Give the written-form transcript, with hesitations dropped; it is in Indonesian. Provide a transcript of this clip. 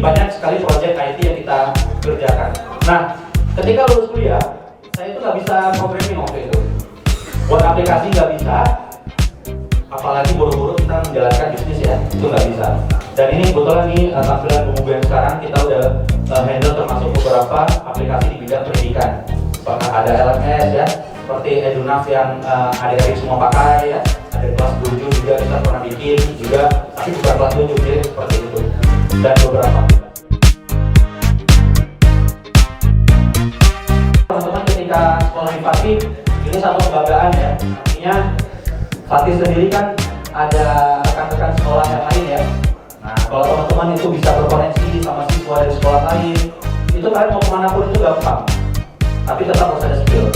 banyak sekali proyek IT yang kita kerjakan. Nah, ketika lulus kuliah, saya itu nggak bisa programming waktu itu. Buat aplikasi nggak bisa, apalagi buru-buru kita menjalankan bisnis ya, itu nggak bisa. Dan ini kebetulan nih tampilan pembukaan sekarang kita udah handle termasuk beberapa aplikasi di bidang pendidikan. Bahkan ada LMS ya, seperti Edunav yang adik-adik semua pakai ya. Ada kelas 7 juga kita pernah bikin juga, tapi bukan kelas 7 jadi seperti itu. Dan beberapa. Teman-teman ketika sekolah di Fatih, ini satu kebanggaan ya. Artinya Fatih sendiri kan ada rekan-rekan sekolah yang lain ya. Nah, kalau teman-teman itu bisa berkoneksi sama siswa dari sekolah lain, itu kalian mau kemana pun itu gampang. Tapi tetap harus ada skill.